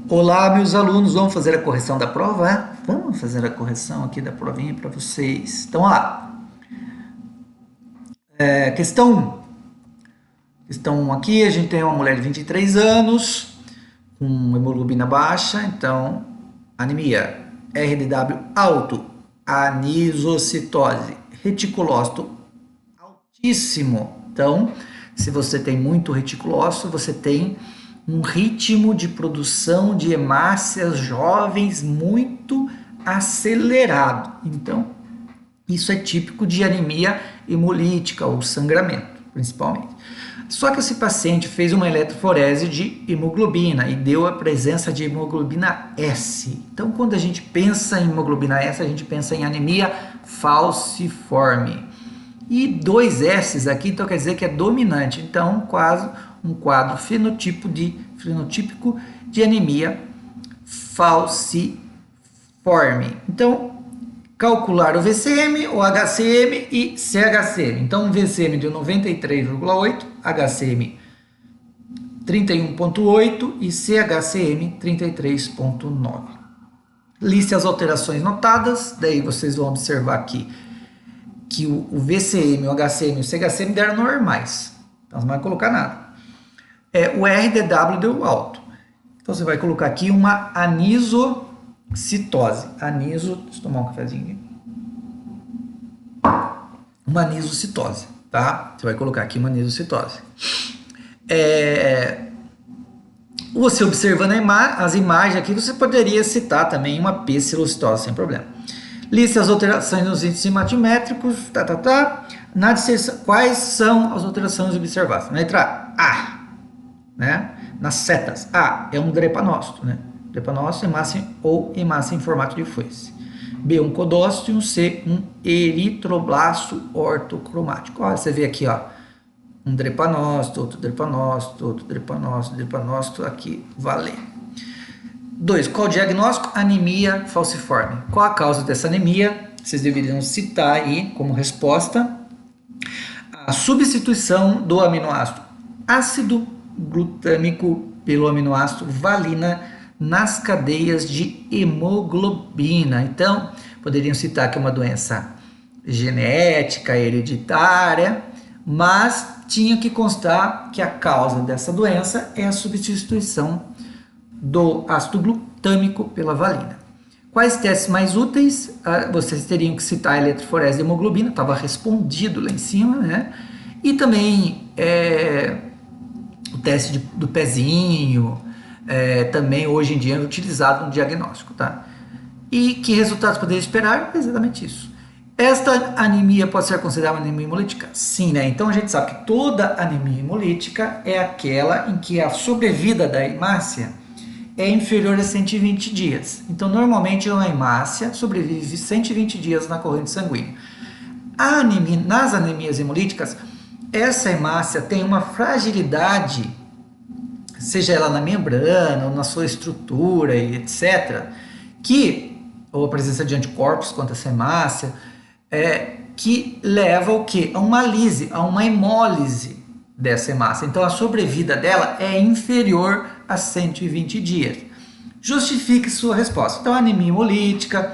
Olá, meus alunos, vamos fazer a correção da prova? Vamos fazer a correção aqui da provinha para vocês. Então, lá, questão 1. Questão 1 aqui, a gente tem uma mulher de 23 anos, com hemoglobina baixa, então, anemia, RDW alto, anisocitose, reticulócito altíssimo. Então, se você tem muito reticulócito, você tem um ritmo de produção de hemácias jovens muito acelerado. Então, isso é típico de anemia hemolítica ou sangramento, principalmente. Só que esse paciente fez uma eletroforese de hemoglobina e deu a presença de hemoglobina S. Então, quando a gente pensa em hemoglobina S, a gente pensa em anemia falciforme. E dois S's aqui, então quer dizer que é dominante. Então, quase um quadro fenotípico de anemia falciforme. Então, calcular o VCM, o HCM e CHCM. Então, um VCM de 93,8, HCM 31,8 e CHCM 33,9. Liste as alterações notadas, daí vocês vão observar aqui que o VCM, o HCM e o CHCM deram normais. Então, você não vai colocar nada. O RDW deu alto. Então, você vai colocar aqui uma anisocitose. Deixa eu tomar um cafezinho aqui. Uma anisocitose, tá? Você vai colocar aqui uma anisocitose. Você observando as imagens aqui, você poderia citar também uma pecilocitose, sem problema. Liste as alterações nos índices matimétricos, quais são as alterações observadas? Na letra A, né? Nas setas. A é um drepanócito, né? Drepanócito, hemácia em formato de foice. B, um codócito e um C, um eritroblasto ortocromático. Olha, você vê aqui, ó, um drepanócito, outro drepanócito, outro drepanócito, drepanócito, aqui, valeu. 2. Qual o diagnóstico? Anemia falciforme. Qual a causa dessa anemia? Vocês deveriam citar aí como resposta a substituição do aminoácido ácido glutâmico pelo aminoácido valina nas cadeias de hemoglobina. Então, poderiam citar que é uma doença genética, hereditária, mas tinha que constar que a causa dessa doença é a substituição do ácido glutâmico pela valina. Quais testes mais úteis? Vocês teriam que citar a eletroforese de hemoglobina, estava respondido lá em cima, né? E também o teste do pezinho, também hoje em dia é utilizado no diagnóstico, tá? E que resultados poderia esperar? Exatamente isso. Esta anemia pode ser considerada uma anemia hemolítica? Sim, né? Então a gente sabe que toda anemia hemolítica é aquela em que a sobrevida da hemácia é inferior a 120 dias. Então, normalmente, uma hemácia sobrevive 120 dias na corrente sanguínea. Nas anemias hemolíticas, essa hemácia tem uma fragilidade, seja ela na membrana ou na sua estrutura e etc., ou a presença de anticorpos contra essa hemácia, que leva ao quê? A uma lise, a uma hemólise dessa hemácia. Então, a sobrevida dela é inferior a 120 dias. Justifique sua resposta. Então, a anemia hemolítica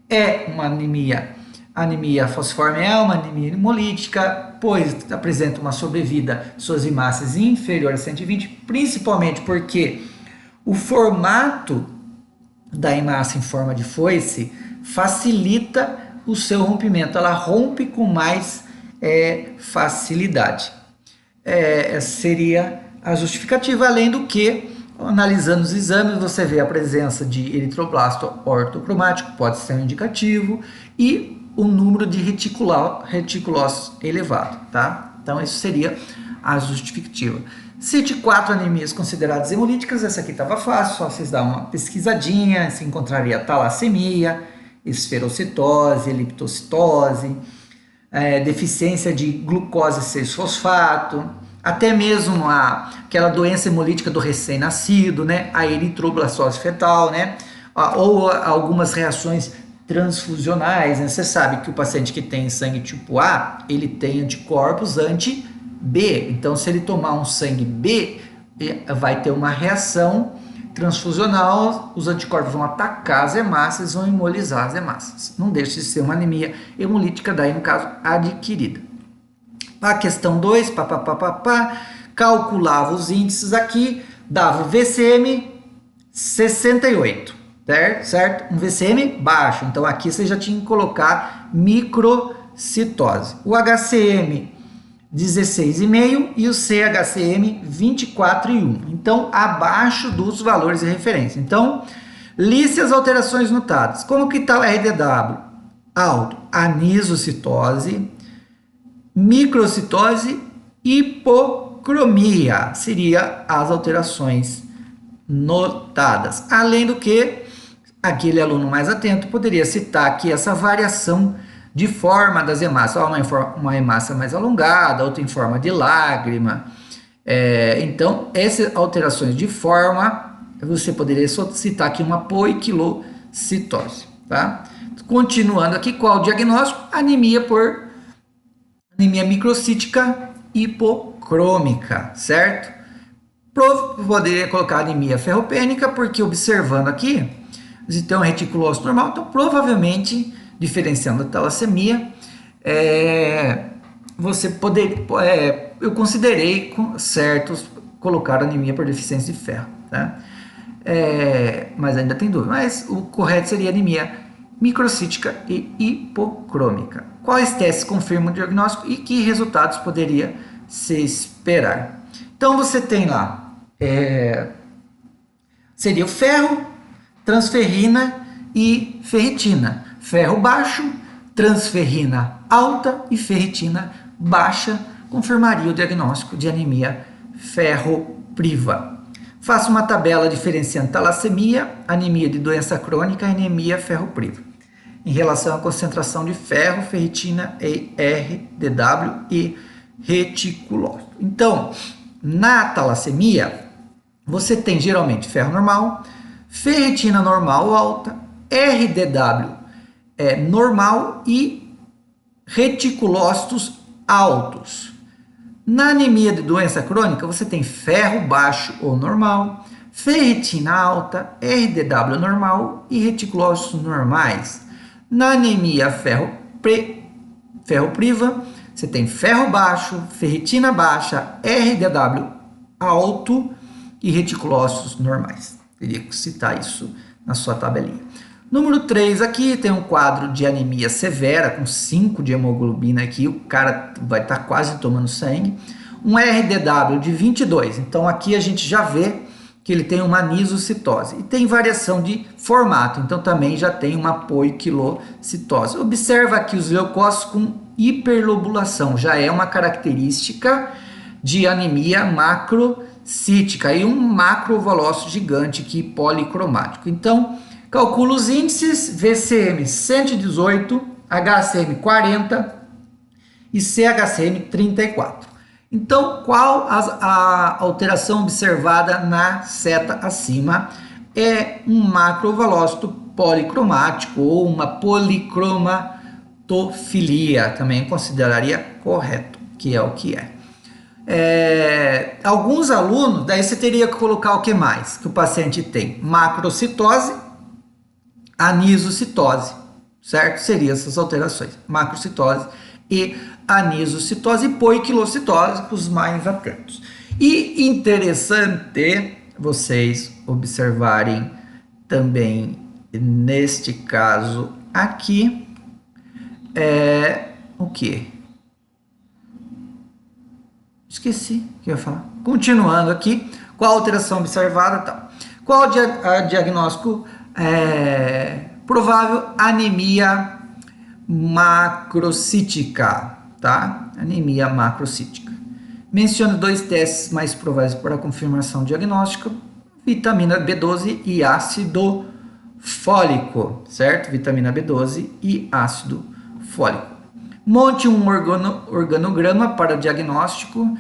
é uma anemia. A anemia falciforme é uma anemia hemolítica, pois apresenta uma sobrevida de suas hemácias inferior a 120, principalmente porque o formato da hemácia em forma de foice facilita o seu rompimento. Ela rompe com mais facilidade. Seria a justificativa, além do que, analisando os exames, você vê a presença de eritroblasto ortocromático, pode ser um indicativo, e o número de reticulócitos elevado, tá? Então, isso seria a justificativa. Cite 4 anemias consideradas hemolíticas. Essa aqui estava fácil, só vocês dar uma pesquisadinha, se encontraria talassemia, esferocitose, leptocitose, deficiência de glucose 6-fosfato, até mesmo aquela doença hemolítica do recém-nascido, né? A eritroblastose fetal, né? Ou algumas reações transfusionais, né? Você sabe que o paciente que tem sangue tipo A, ele tem anticorpos anti-B. Então, se ele tomar um sangue B, vai ter uma reação transfusional, os anticorpos vão atacar as hemácias, vão imobilizar as hemácias. Não deixa de ser uma anemia hemolítica, daí no caso adquirida. A questão 2, calculava os índices aqui, dava o VCM 68, certo? Um VCM baixo, então aqui você já tinha que colocar microcitose. O HCM 16,5 e o CHCM 24,1. Então, abaixo dos valores de referência. Então, liste as alterações notadas. Como que está o RDW? Alto, anisocitose, microcitose, hipocromia. Seria as alterações notadas. Além do que, aquele aluno mais atento poderia citar aqui essa variação de forma das hemácias, uma hemácia mais alongada, outra em forma de lágrima. Então, essas alterações de forma, você poderia citar aqui uma poiquilocitose, tá? Continuando aqui, qual o diagnóstico? Anemia microcítica hipocrômica, certo? Poderia colocar anemia ferropênica, porque observando aqui, você tem um reticulócito normal, então provavelmente, diferenciando a talassemia, eu considerei certos colocar anemia por deficiência de ferro, tá? Mas ainda tem dúvida, mas o correto seria anemia microcítica e hipocrômica. Quais testes confirmam o diagnóstico e que resultados poderia se esperar? Então você tem lá, seria o ferro, transferrina e ferritina. Ferro baixo, transferrina alta e ferritina baixa confirmaria o diagnóstico de anemia ferropriva. Faça uma tabela diferenciando talassemia, anemia de doença crônica e anemia ferropriva, em relação à concentração de ferro, ferritina, RDW e reticulócito. Então, na talassemia, você tem geralmente ferro normal, ferritina normal alta, RDW normal e reticulócitos altos. Na anemia de doença crônica, você tem ferro baixo ou normal, ferritina alta, RDW normal e reticulócitos normais. Na anemia ferropriva, você tem ferro baixo, ferritina baixa, RDW alto e reticulócitos normais. Teria que citar isso na sua tabelinha. Número 3 aqui tem um quadro de anemia severa, com 5 de hemoglobina aqui, o cara vai estar quase tomando sangue. Um RDW de 22, então aqui a gente já vê que ele tem uma anisocitose. E tem variação de formato, então também já tem uma poiquilocitose. Observa aqui os leucócitos com hiperlobulação, já é uma característica de anemia macrocítica e um macrovolócito gigante aqui policromático. Então, calcula os índices, VCM 118, HCM 40 e CHCM 34. Então, qual a alteração observada na seta acima? É um macrovolócito policromático ou uma policromatofilia, também consideraria correto, que é o que é. Alguns alunos, daí você teria que colocar o que mais? Que o paciente tem macrocitose, anisocitose, certo? Seriam essas alterações, macrocitose e anisocitose e poiquilocitose, os mais atentos. E interessante vocês observarem também neste caso aqui, o que? Esqueci o que eu ia falar. Continuando aqui, qual a alteração observada? Tá. Qual o diagnóstico provável? Anemia macrocítica, tá? Anemia macrocítica. Menciona 2 testes mais prováveis para a confirmação diagnóstica: vitamina B12 e ácido fólico, certo? Vitamina B12 e ácido fólico. Monte um organograma para diagnóstico.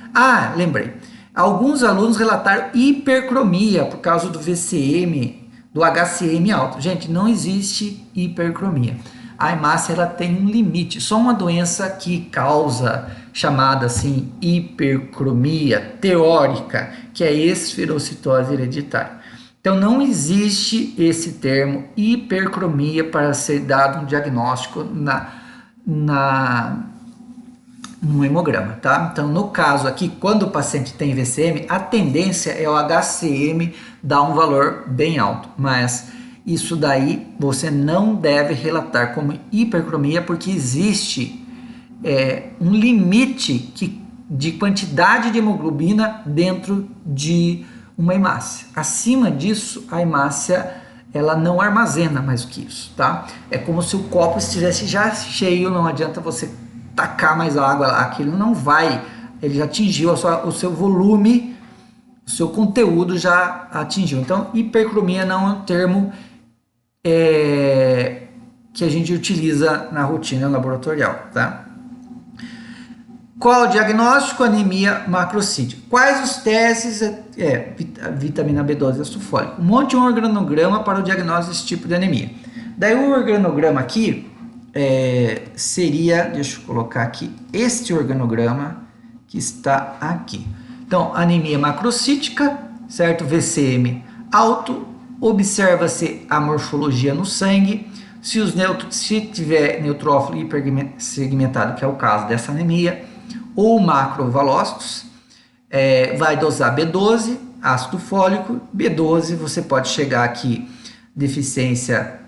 Lembrei. Alguns alunos relataram hipercromia por causa do VCM, do HCM alto. Gente, não existe hipercromia. A hemácia ela tem um limite. Só uma doença que causa, chamada assim, hipercromia teórica, que é esferocitose hereditária. Então, não existe esse termo hipercromia para ser dado um diagnóstico no hemograma, tá? Então, no caso aqui, quando o paciente tem VCM, a tendência é o HCM dar um valor bem alto, mas isso daí você não deve relatar como hipercromia, porque existe um limite de quantidade de hemoglobina dentro de uma hemácia. Acima disso, a hemácia ela não armazena mais do que isso, tá? É como se o copo estivesse já cheio, não adianta você tacar mais água lá, que ele não vai, ele já atingiu o seu volume, o seu conteúdo já atingiu. Então, hipercromia não é um termo que a gente utiliza na rotina laboratorial, tá? Qual o diagnóstico? Anemia macrocítica. Quais os testes? Vitamina B12 e ácido fólico. Monte um organograma para o diagnóstico desse tipo de anemia. Daí o organograma aqui seria, deixa eu colocar aqui, este organograma que está aqui. Então, anemia macrocítica, certo? VCM alto, observa-se a morfologia no sangue. Se tiver neutrófilo hipersegmentado, que é o caso dessa anemia, ou macrovalócitos, vai dosar B12, ácido fólico. B12 você pode chegar aqui, deficiência,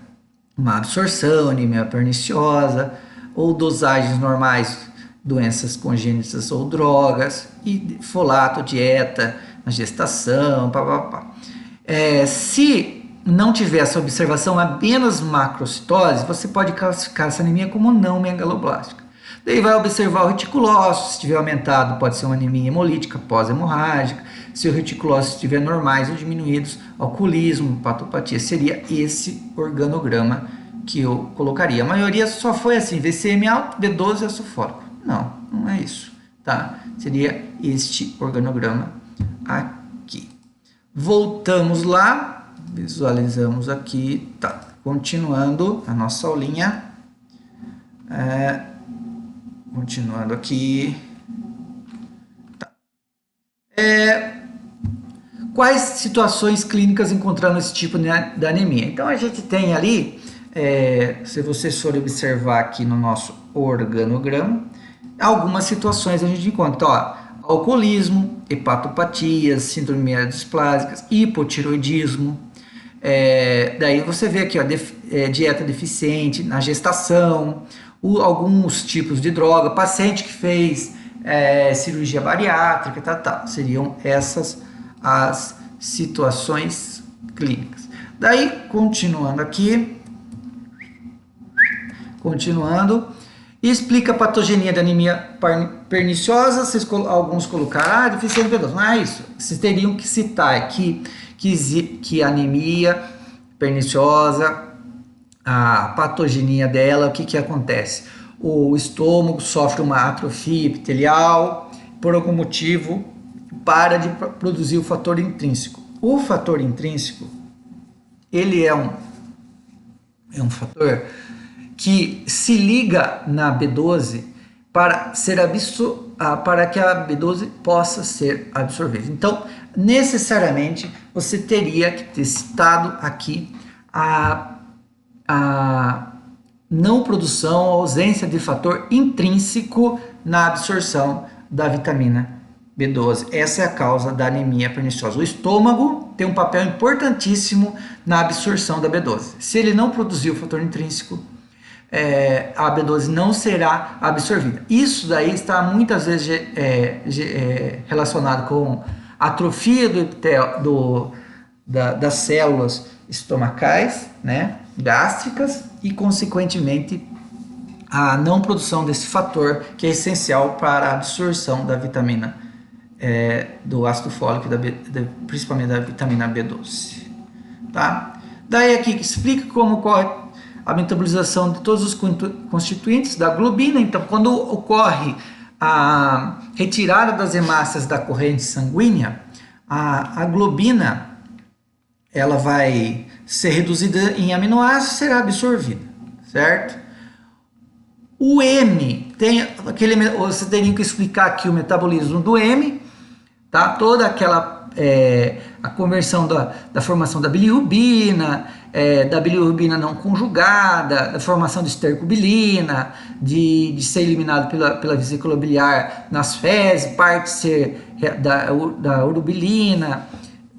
uma absorção, anemia perniciosa, ou dosagens normais, doenças congênitas ou drogas, e folato, dieta, na gestação, papapá. Se não tiver essa observação apenas macrocitose, você pode classificar essa anemia como não megaloblástica. Daí vai observar o reticulócito, se estiver aumentado pode ser uma anemia hemolítica pós-hemorrágica, se o reticulócito estiver normais ou diminuídos, alcoolismo, hepatopatia, seria esse organograma que eu colocaria. A maioria só foi assim, VCM alto, B12 e ácido fólico. Não, não é isso, tá? Seria este organograma aqui. Voltamos lá, visualizamos aqui, tá? Continuando a nossa aulinha. Continuando aqui. Tá. Quais situações clínicas encontramos esse tipo de anemia? Então a gente tem ali, se vocês forem observar aqui no nosso organograma, algumas situações a gente encontra. Então, ó, alcoolismo, hepatopatias, síndrome mielodisplásicas, hipotiroidismo. Daí você vê aqui, ó, dieta deficiente na gestação, alguns tipos de droga, paciente que fez cirurgia bariátrica, seriam essas as situações clínicas. Daí, continuando aqui, explica a patogenia da anemia perniciosa. Alguns colocaram, deficiência B12. Não é isso. Vocês teriam que citar aqui que a anemia perniciosa, a patogenia dela, o que acontece? O estômago sofre uma atrofia epitelial, por algum motivo para de produzir o fator intrínseco. O fator intrínseco, ele é um fator que se liga na B12 para que a B12 possa ser absorvida. Então, necessariamente, você teria que ter citado aqui a não produção, a ausência de fator intrínseco na absorção da vitamina B12. Essa é a causa da anemia perniciosa. O estômago tem um papel importantíssimo na absorção da B12. Se ele não produzir o fator intrínseco, a B12 não será absorvida. Isso daí está muitas vezes relacionado com atrofia das células estomacais, né, gástricas, e consequentemente a não produção desse fator que é essencial para a absorção da vitamina do ácido fólico, principalmente da vitamina B12. Tá? Daí aqui explica como ocorre a metabolização de todos os constituintes da globina. Então, quando ocorre a retirada das hemácias da corrente sanguínea, a globina ela vai ser reduzida em aminoácidos e será absorvida, certo? O M, você teria que explicar aqui o metabolismo do M, tá? Toda aquela a conversão da formação da bilirrubina, da bilirrubina não conjugada, da formação de estercobilina, de ser eliminado pela vesícula biliar nas fezes, parte ser da urobilina,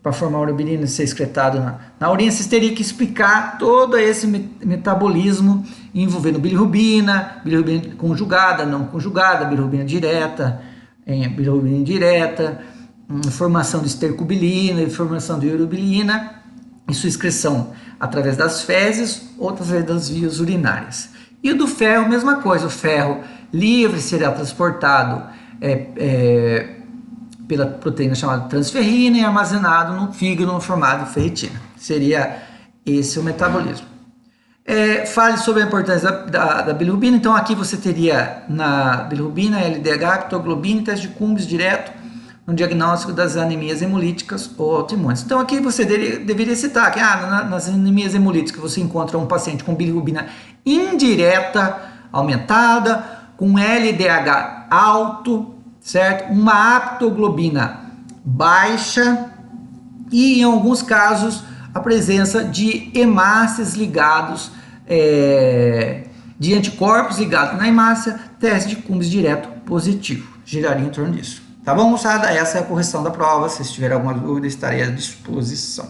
para formar urobilina e ser excretado na urina. Vocês teriam que explicar todo esse metabolismo envolvendo bilirrubina, bilirrubina conjugada, não conjugada, bilirrubina direta, bilirrubina indireta, formação de estercobilina, formação de urobilina e sua excreção através das fezes ou através das vias urinárias. E o do ferro, mesma coisa, o ferro livre será transportado pela proteína chamada transferrina e armazenado no fígado no formato de ferritina. Seria esse o metabolismo. Fale sobre a importância da bilirrubina. Então aqui você teria na bilirrubina, LDH, pitoglobina e teste de Cumbres direto no diagnóstico das anemias hemolíticas ou autoimunes. Então aqui você deveria citar que nas anemias hemolíticas você encontra um paciente com bilirrubina indireta aumentada, com LDH alto, certo? Uma aptoglobina baixa e, em alguns casos, a presença de hemácias ligados, de anticorpos ligados na hemácia, teste de Cumbres direto positivo. Giraria em torno disso. Tá bom, moçada? Essa é a correção da prova. Se tiver alguma dúvida, estarei à disposição.